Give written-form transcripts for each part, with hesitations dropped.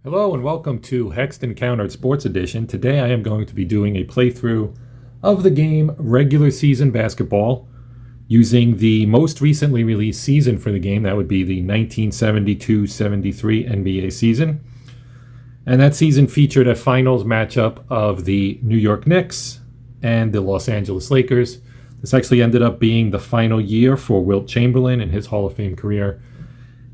Hello and welcome to Hexed Encountered Sports Edition. Today I am going to be doing a playthrough of the game regular season basketball using the most recently released season for the game. That would be the 1972-73 NBA season. And that season featured a finals matchup of the New York Knicks and the Los Angeles Lakers. This actually ended up being the final year for Wilt Chamberlain in his Hall of Fame career.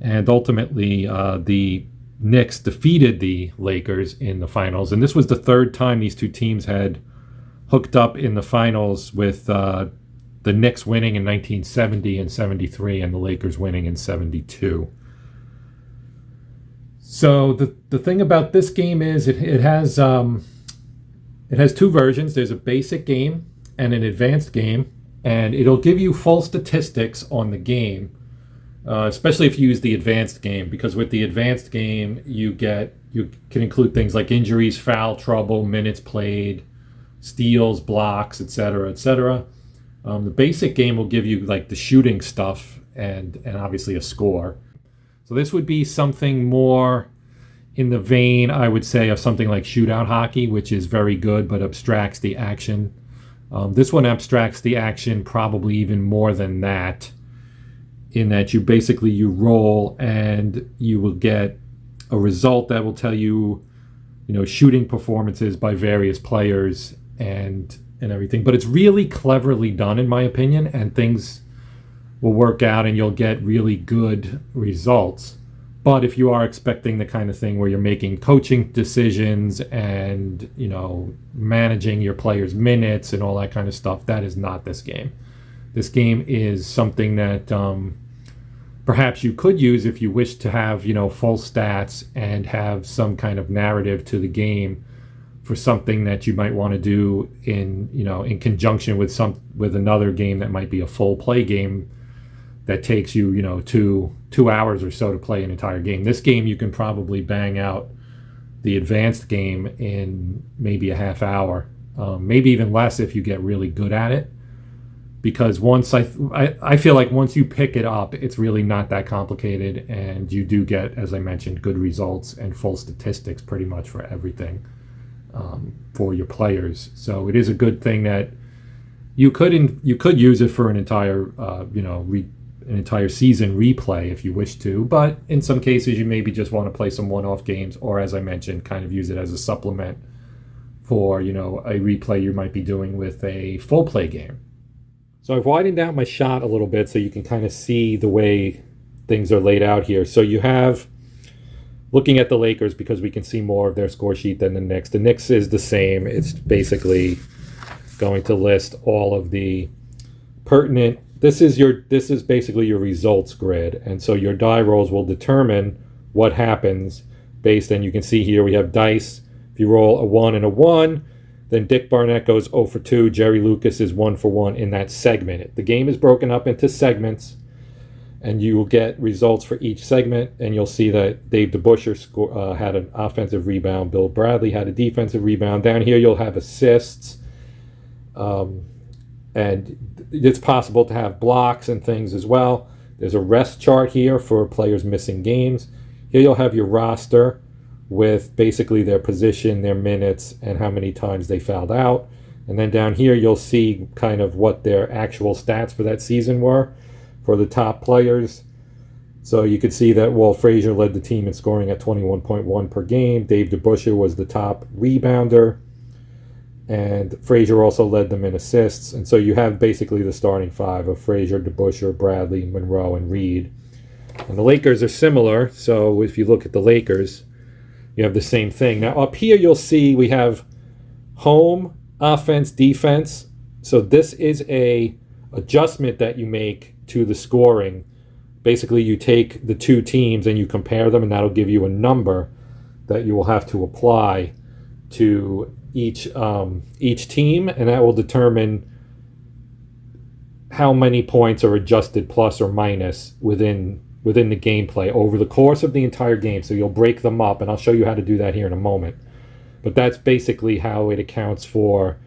And ultimately, the Knicks defeated the Lakers in the finals. And this was the third time these two teams had hooked up in the finals, with the Knicks winning in 1970 and 73 and the Lakers winning in 72. So the thing about this game is it has two versions. There's a basic game and an advanced game, and it'll give you full statistics on the game. Especially if you use the advanced game, because with the advanced game you can include things like injuries, foul trouble, minutes played, steals, blocks, etc., etc. The basic game will give you like the shooting stuff and obviously a score. So this would be something more in the vein, I would say, of something like shootout hockey, which is very good but abstracts the action. This one abstracts the action probably even more than that, in that you roll and you will get a result that will tell you, shooting performances by various players and everything. But it's really cleverly done, in my opinion, and things will work out and you'll get really good results. But if you are expecting the kind of thing where you're making coaching decisions and, managing your players' minutes and all that kind of stuff, that is not this game. This game is something that perhaps you could use if you wish to have, full stats and have some kind of narrative to the game for something that you might want to do in conjunction with another game that might be a full play game that takes you, 2 hours or so to play an entire game. This game you can probably bang out the advanced game in maybe a half hour, maybe even less if you get really good at it. Because once I feel like once you pick it up, it's really not that complicated, and you do get, as I mentioned, good results and full statistics pretty much for everything for your players. So it is a good thing that you could use it for an entire entire season replay if you wish to. But in some cases, you maybe just want to play some one-off games, or as I mentioned, kind of use it as a supplement for a replay you might be doing with a full play game. So I've widened out my shot a little bit so you can kind of see the way things are laid out here. So you have, looking at the Lakers, because we can see more of their score sheet than the Knicks. The Knicks is the same. It's basically going to list all of the pertinent. This is basically your results grid, and so your die rolls will determine what happens based on. You can see here we have dice. If you roll a 1 and a 1. Then Dick Barnett goes 0 for 2. Jerry Lucas is 1 for 1 in that segment. The game is broken up into segments, and you will get results for each segment. And you'll see that Dave DeBusschere had an offensive rebound. Bill Bradley had a defensive rebound. Down here, you'll have assists. And it's possible to have blocks and things as well. There's a rest chart here for players missing games. Here you'll have your roster with basically their position, their minutes, and how many times they fouled out. And then down here you'll see kind of what their actual stats for that season were for the top players. So you could see that Walt Frazier led the team in scoring at 21.1 per game. Dave DeBusschere was the top rebounder, and Frazier also led them in assists. And so you have basically the starting five of Frazier, DeBusschere, Bradley, Monroe, and Reed. And the Lakers are similar. So if you look at the Lakers, you have the same thing. Now up here you'll see we have home, offense, defense. So this is a adjustment that you make to the scoring. Basically you take the two teams and you compare them, and that'll give you a number that you will have to apply to each team, and that will determine how many points are adjusted plus or minus within the gameplay over the course of the entire game. So you'll break them up, and I'll show you how to do that here in a moment. But that's basically how it accounts for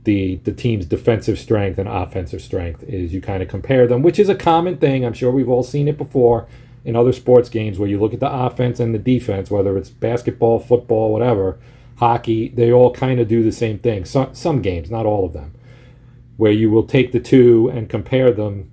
the team's defensive strength and offensive strength, is you kind of compare them, which is a common thing. I'm sure we've all seen it before. in other sports games where you look at the offense and the defense, whether it's basketball, football, whatever, hockey, they all kind of do the same thing. Some games, not all of them, where you will take the two and compare them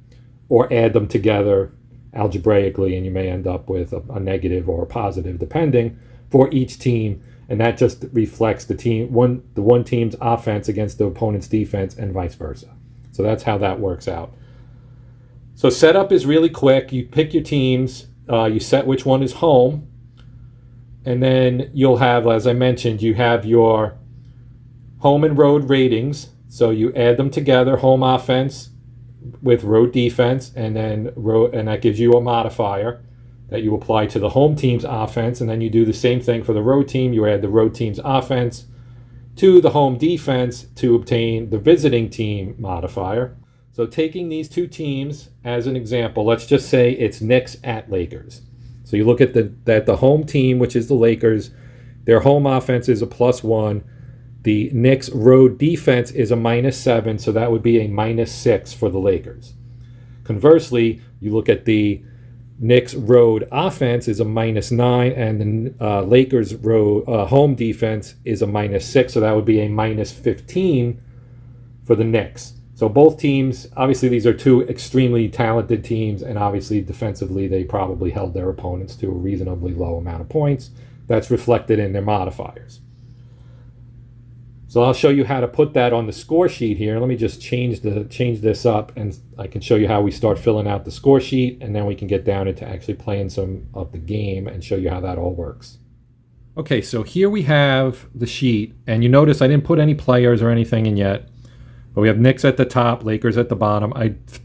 or add them together algebraically, and you may end up with a negative or a positive, depending, for each team. And that just reflects the one team's offense against the opponent's defense and vice versa. So that's how that works out. So setup is really quick. You pick your teams, you set which one is home, and then you'll have, as I mentioned, you have your home and road ratings. So you add them together, home offense with road defense, and then and that gives you a modifier that you apply to the home team's offense, and then you do the same thing for the road team. You add the road team's offense to the home defense to obtain the visiting team modifier. So taking these two teams as an example, let's just say it's Knicks at Lakers. So you look at the home team, which is the Lakers. Their home offense is a +1. The Knicks road defense is a -7, so that would be a -6 for the Lakers. Conversely, you look at the Knicks road offense is a -9, and the Lakers road home defense is a -6, so that would be a -15 for the Knicks. So both teams, obviously these are two extremely talented teams, and obviously defensively they probably held their opponents to a reasonably low amount of points. That's reflected in their modifiers. So I'll show you how to put that on the score sheet here. Let me just change this up, and I can show you how we start filling out the score sheet, and then we can get down into actually playing some of the game and show you how that all works. Okay, so here we have the sheet, and you notice I didn't put any players or anything in yet, but we have Knicks at the top, Lakers at the bottom.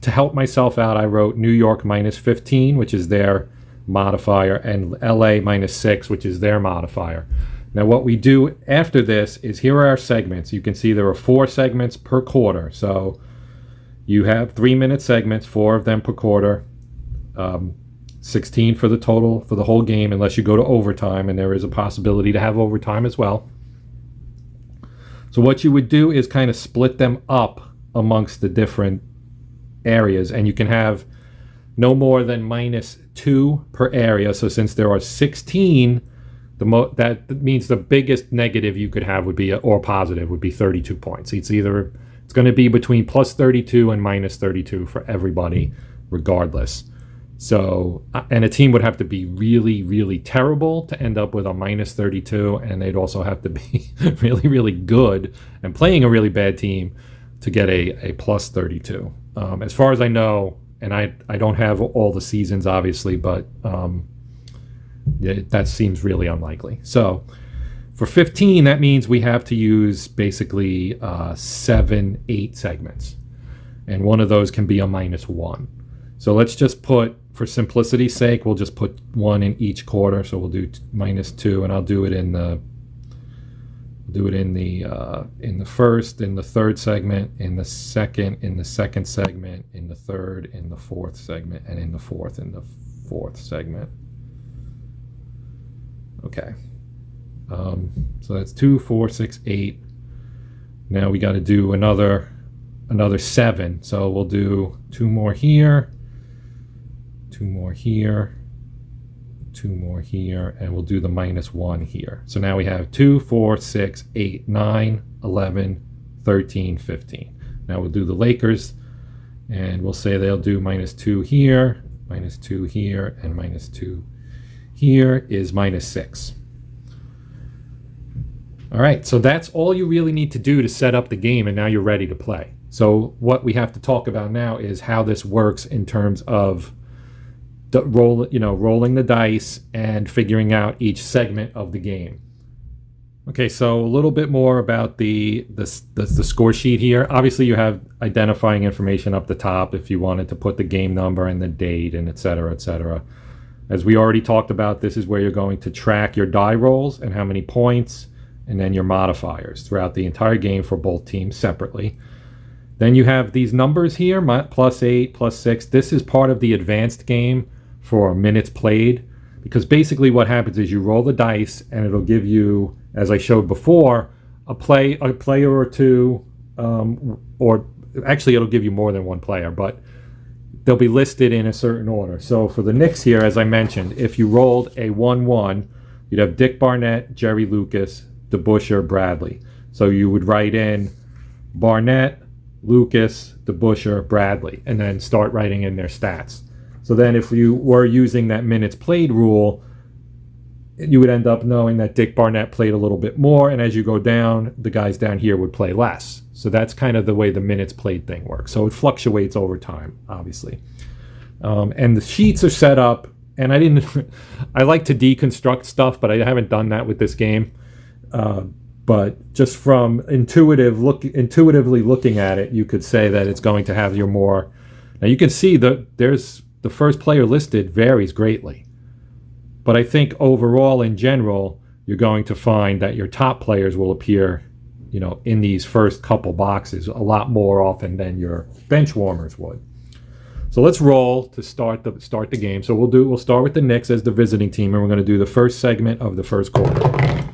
To help myself out, I wrote New York -15, which is their modifier, and LA -6, which is their modifier. Now what we do after this is, here are our segments. You can see there are 4 segments per quarter. So you have 3-minute segments, 4 of them per quarter, 16 for the total for the whole game, unless you go to overtime, and there is a possibility to have overtime as well. So what you would do is kind of split them up amongst the different areas, and you can have no more than -2 per area. So since there are 16, that means the biggest negative you could have would be, or positive, would be 32 points. It's going to be between +32 and -32 for everybody, regardless. So, and a team would have to be really, really terrible to end up with a -32, and they'd also have to be really, really good and playing a really bad team to get a +32. As far as I know, and I don't have all the seasons, obviously, but that seems really unlikely. So for 15, that means we have to use basically 7, 8 segments. And one of those can be a -1. So let's just put, for simplicity's sake, we'll just put 1 in each quarter. So we'll do -2, and I'll do it in the first, in the third segment, in the second segment, in the third, in the fourth segment, and in the fourth segment. Okay, so that's 2, 4, 6, 8. Now we got to do another 7. So we'll do 2 more here, 2 more here, 2 more here, and we'll do the -1 here. So now we have 2, 4, 6, 8, 9, 11, 13, 15. Now we'll do the Lakers, and we'll say they'll do -2 here, -2 here, and -2 here is -6. All right, so that's all you really need to do to set up the game, and now you're ready to play. So what we have to talk about now is how this works in terms of rolling the dice and figuring out each segment of the game. Okay, so a little bit more about the score sheet here. Obviously, you have identifying information up the top if you wanted to put the game number and the date and et cetera, et cetera. As we already talked about, this is where you're going to track your die rolls and how many points, and then your modifiers throughout the entire game for both teams separately. Then you have these numbers here, +8, +6. This is part of the advanced game for minutes played, because basically what happens is you roll the dice, and it'll give you, as I showed before, a player or two, or actually it'll give you more than one player, but they'll be listed in a certain order. So for the Knicks here, as I mentioned, if you rolled a 1-1, you'd have Dick Barnett, Jerry Lucas, DeBusschere, Bradley. So you would write in Barnett, Lucas, DeBusschere, Bradley, and then start writing in their stats. So then if you were using that minutes played rule, you would end up knowing that Dick Barnett played a little bit more, and as you go down, the guys down here would play less. So that's kind of the way the minutes played thing works. So it fluctuates over time, obviously. And the sheets are set up, and I like to deconstruct stuff, but I haven't done that with this game. But just from intuitively looking at it, you could say that it's going to have your more. Now you can see that there's the first player listed varies greatly. But I think overall, in general, you're going to find that your top players will appear, in these first couple boxes a lot more often than your bench warmers would. So let's roll to start the game. So we'll start with the Knicks as the visiting team, and we're going to do the first segment of the first quarter.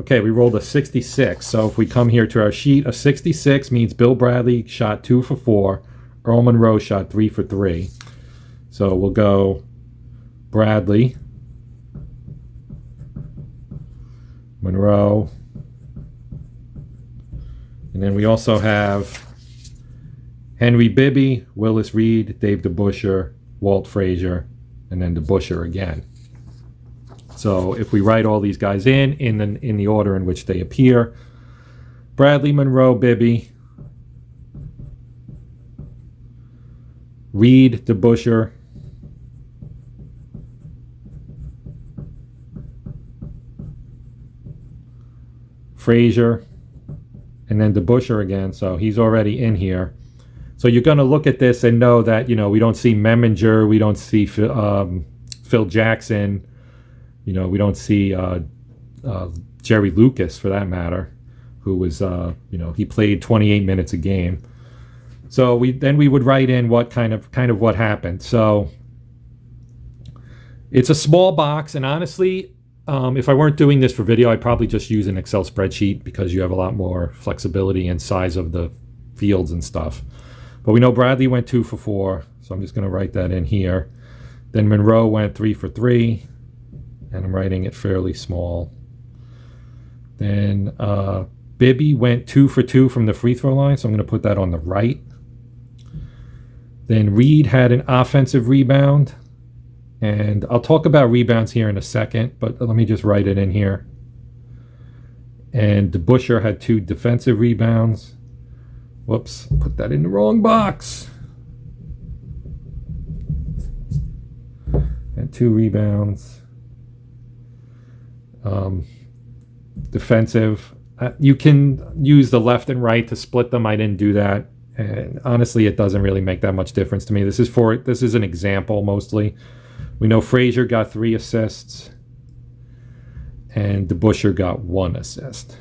Okay, we rolled a 66. So if we come here to our sheet, a 66 means Bill Bradley shot 2 for 4. Earl Monroe shot 3 for 3. So we'll go Bradley, Monroe, and then we also have Henry Bibby, Willis Reed, Dave DeBusschere, Walt Frazier, and then DeBusschere again. So if we write all these guys in the order in which they appear, Bradley, Monroe, Bibby, Reed, DeBusschere, Frazier, and then DeBusschere again, so he's already in here. So you're going to look at this and know that, we don't see Meminger, we don't see Phil Jackson, we don't see Jerry Lucas, for that matter, who was, he played 28 minutes a game. So we would write in what kind of what happened. So it's a small box, and honestly, if I weren't doing this for video, I'd probably just use an Excel spreadsheet because you have a lot more flexibility and size of the fields and stuff. But we know Bradley went 2 for 4, so I'm just going to write that in here. Then Monroe went 3 for 3, and I'm writing it fairly small. Then Bibby went 2 for 2 from the free throw line, so I'm going to put that on the right. Then Reed had an offensive rebound. And I'll talk about rebounds here in a second, but let me just write it in here. And DeBusschere had 2 defensive rebounds. Whoops, put that in the wrong box. And 2 rebounds. Defensive. You can use the left and right to split them. I didn't do that. And honestly, it doesn't really make that much difference to me. This is an example mostly. We know Frazier got 3 assists, and DeBusschere got 1 assist.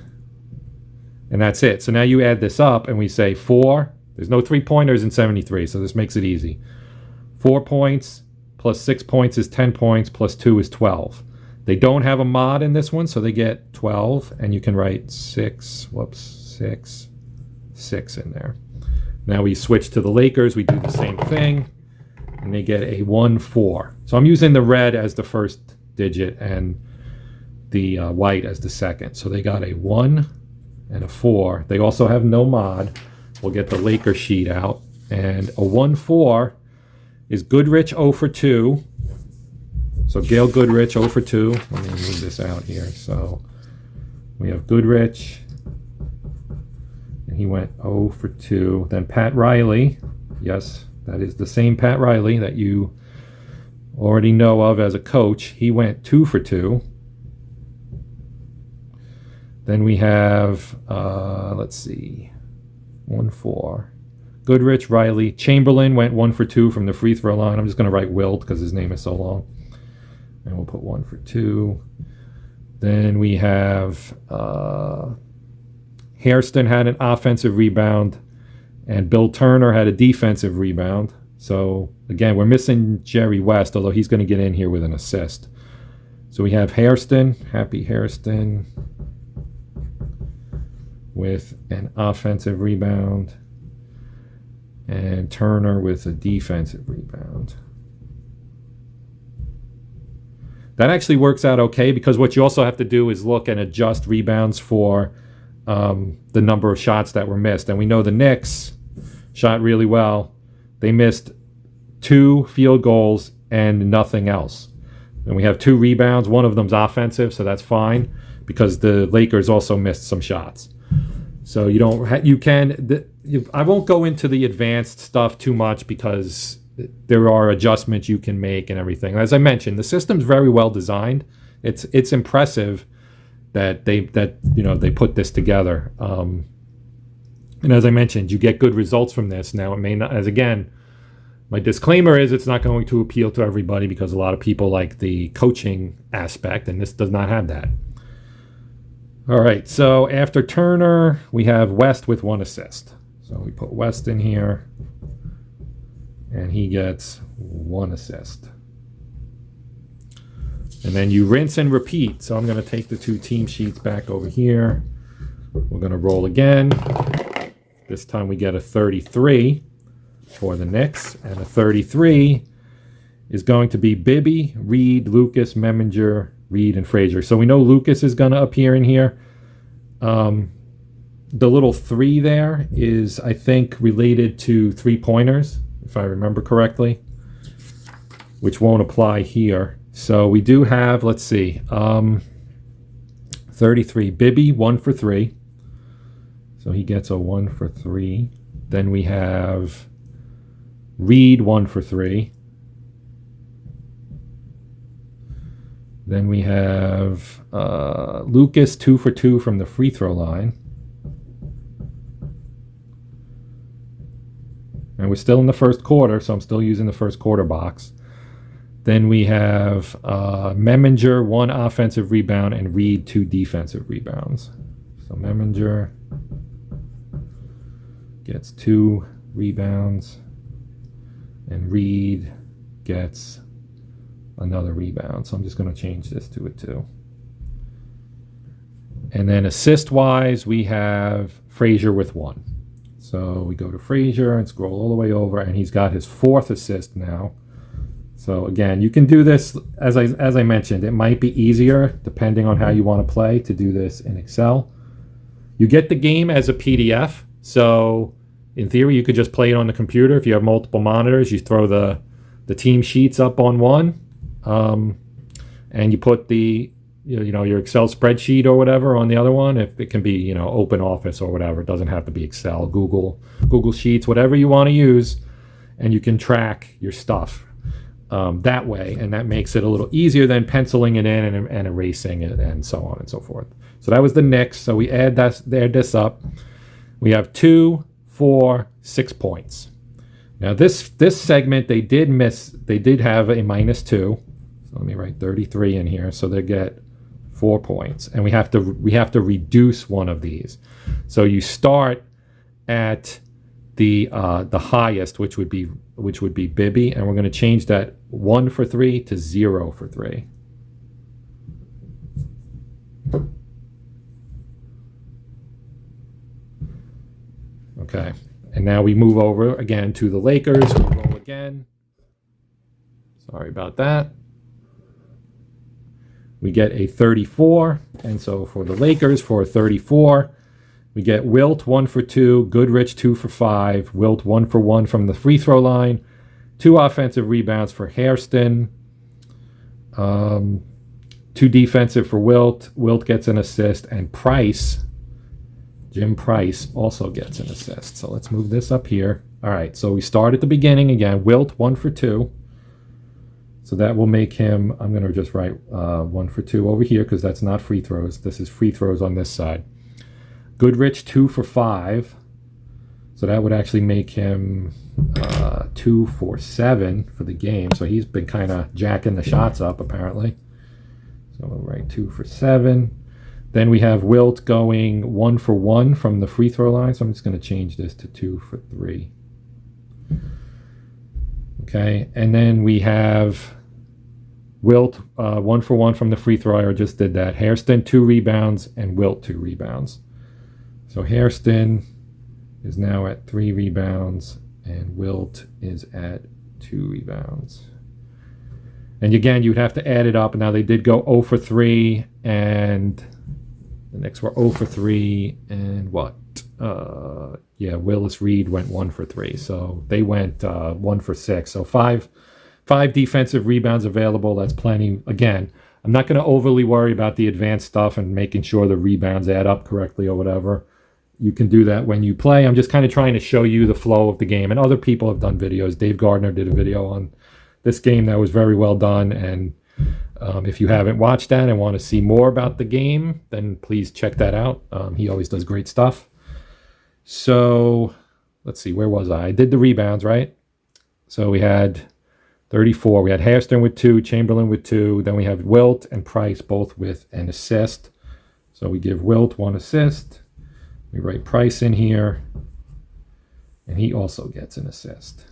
And that's it. So now you add this up, and we say 4. There's no 3-pointers in 73, so this makes it easy. 4 points plus 6 points is 10 points, plus 2 is 12. They don't have a mod in this one, so they get 12, and you can write 6 in there. Now we switch to the Lakers. We do the same thing. And they get a 1-4. So I'm using the red as the first digit and the white as the second. So they got a 1 and a 4. They also have no mod. We'll get the Laker sheet out. And a 1-4 is Goodrich 0 for 2. So Gail Goodrich 0 for 2. Let me move this out here. So we have Goodrich. And he went 0 for 2. Then Pat Riley. Yes. That is the same Pat Riley that you already know of as a coach. He went 2 for 2. Then we have, let's see, 1-4. Goodrich, Riley. Chamberlain went 1 for 2 from the free throw line. I'm just going to write Wilt because his name is so long. And we'll put 1 for 2. Then we have Hairston had an offensive rebound. And Bill Turner had a defensive rebound. So, again, we're missing Jerry West, although he's going to get in here with an assist. So we have Hairston, Happy Hairston, with an offensive rebound. And Turner with a defensive rebound. That actually works out okay because what you also have to do is look and adjust rebounds for the number of shots that were missed. And we know the Knicks shot really well. They missed 2 field goals and nothing else. And we have 2 rebounds. One of them's offensive, so that's fine because the Lakers also missed some shots. So you don't, you can, I won't go into the advanced stuff too much because there are adjustments you can make and everything. As I mentioned, the system's very well designed. It's impressive that they put this together. And as I mentioned, you get good results from this. Now it may not, as again, my disclaimer is it's not going to appeal to everybody because a lot of people like the coaching aspect, and this does not have that. All right, so after Turner, we have West with 1 assist. So we put West in here, and he gets 1 assist. And then you rinse and repeat. So I'm going to take the 2 team sheets back over here. We're going to roll again. This time we get a 33 for the Knicks, and a 33 is going to be Bibby, Reed, Lucas, Memminger, Reed, and Frazier. So we know Lucas is going to appear in here. The little 3 there is, I think, related to 3-pointers, if I remember correctly, which won't apply here. So we do have, let's see, 33. Bibby, 1 for 3. So he gets a 1 for 3. Then we have Reed, 1 for 3. Then we have Lucas, 2 for 2 from the free throw line. And we're still in the first quarter, so I'm still using the first quarter box. Then we have Memminger, 1 offensive rebound, and Reed, 2 defensive rebounds. So Memminger gets 2 rebounds, and Reed gets another rebound. So I'm just going to change this to a 2. And then assist-wise, we have Frazier with 1. So we go to Frazier and scroll all the way over, and he's got his 4th assist now. So again, you can do this, as I mentioned, it might be easier, depending on how you want to play, to do this in Excel. You get the game as a PDF, so in theory, you could just play it on the computer. If you have multiple monitors, you throw the team sheets up on one, and you put the your Excel spreadsheet or whatever on the other one. If it can be Open Office or whatever, it doesn't have to be Excel, Google Sheets, whatever you want to use, and you can track your stuff that way, and that makes it a little easier than penciling it in and erasing it and so on and so forth. So that was the Knicks. So we add this up. We have 2, 4, 6 points. Now this segment they did have a -2. So let me write 33 in here. So they get 4 points, and we have to reduce one of these. So you start at the highest, which would be Bibby, and we're going to change that 1 for 3 to 0 for 3. Okay, and now we move over again to the Lakers. We'll roll again. Sorry about that. We get a 34, and so for the Lakers, for a 34, we get Wilt 1 for 2, Goodrich 2 for 5, Wilt 1 for 1 from the free throw line, 2 offensive rebounds for Hairston, 2 defensive for Wilt. Wilt gets an assist, and Jim Price also gets an assist. So let's move this up here. All right, so we start at the beginning again. Wilt 1 for 2. So that will make him, I'm going to just write 1 for 2 over here because that's not free throws. This is free throws on this side. Goodrich 2 for 5. So that would actually make him 2 for 7 for the game. So he's been kind of jacking the shots up apparently. So we'll write 2 for 7. Then we have Wilt going 1 for 1 from the free throw line. So I'm just going to change this to 2 for 3. Okay, and then we have Wilt 1 for 1 from the free throw. I just did that. Hairston 2 rebounds and Wilt 2 rebounds. So Hairston is now at 3 rebounds And Wilt is at 2 rebounds. And again, you'd have to add it up. Now they did go 0 for 3, and the Knicks were 0 for 3, and what? Yeah, Willis Reed went 1 for 3. So they went 1 for 6. So five defensive rebounds available. That's plenty. Again, I'm not going to overly worry about the advanced stuff and making sure the rebounds add up correctly or whatever. You can do that when you play. I'm just kind of trying to show you the flow of the game. And other people have done videos. Dave Gardner did a video on this game that was very well done. And if you haven't watched that and want to see more about the game, then please check that out. He always does great stuff. So let's see, where was I? I did the rebounds, right? So we had 34. We had Hairston with 2, Chamberlain with 2. Then we have Wilt and Price both with an assist. So we give Wilt 1 assist. We write Price in here, and he also gets an assist.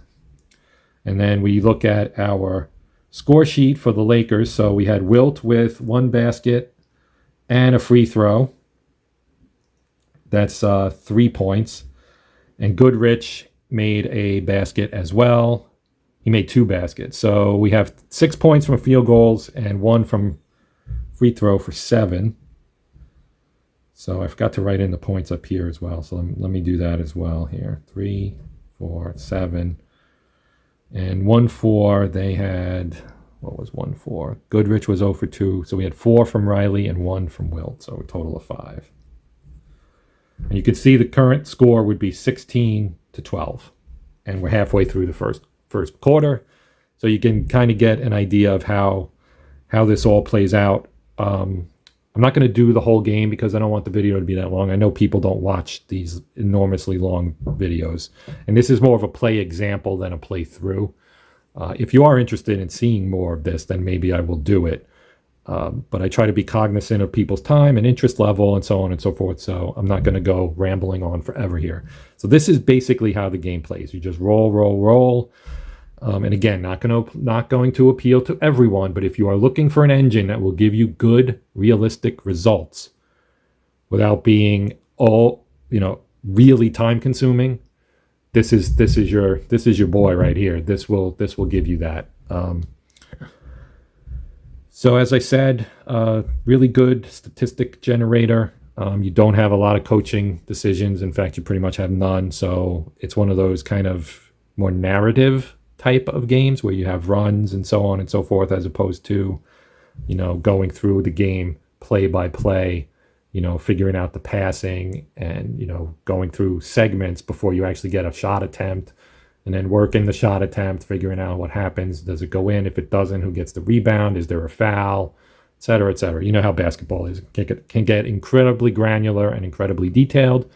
And then we look at our score sheet for the Lakers. So we had Wilt with 1 basket and a free throw. That's 3 points. And Goodrich made a basket as well. He made 2 baskets. So we have 6 points from field goals and 1 from free throw for 7. So I forgot to write in the points up here as well. So let me do that as well here. 3, 4, 7. And 1 4, they had, what was 1 4? Goodrich was 0 for 2. So we had 4 from Riley and 1 from Wilt. So a total of 5. And you can see the current score would be 16-12. And we're halfway through the first quarter. So you can kind of get an idea of how this all plays out. I'm not going to do the whole game because I don't want the video to be that long. I know people don't watch these enormously long videos. And this is more of a play example than a play through. If you are interested in seeing more of this, then maybe I will do it. But I try to be cognizant of people's time and interest level and so on and so forth. So I'm not going to go rambling on forever here. So this is basically how the game plays. You just roll, roll, roll. And again, not going to appeal to everyone, but if you are looking for an engine that will give you good, realistic results without being all, really time consuming, this is your boy right here. This will give you that. So as I said, really good statistic generator. You don't have a lot of coaching decisions. In fact, you pretty much have none. So it's one of those kind of more narrative type of games where you have runs and so on and so forth, as opposed to, going through the game play by play, figuring out the passing and, going through segments before you actually get a shot attempt, and then working the shot attempt, figuring out what happens. Does it go in? If it doesn't, who gets the rebound? Is there a foul? Et cetera, et cetera. You know how basketball is. It can get incredibly granular and incredibly detailed,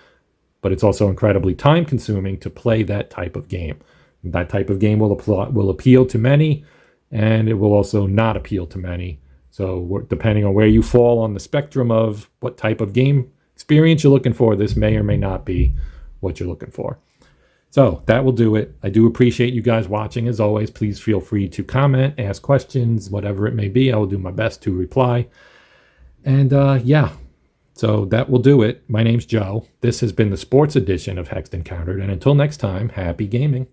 but it's also incredibly time consuming to play that type of game. That type of game will appeal to many, and it will also not appeal to many. So depending on where you fall on the spectrum of what type of game experience you're looking for, this may or may not be what you're looking for. So that will do it. I do appreciate you guys watching. As always, please feel free to comment, ask questions, whatever it may be. I will do my best to reply. And so that will do it. My name's Joe. This has been the sports edition of Hexed Encountered. And until next time, happy gaming.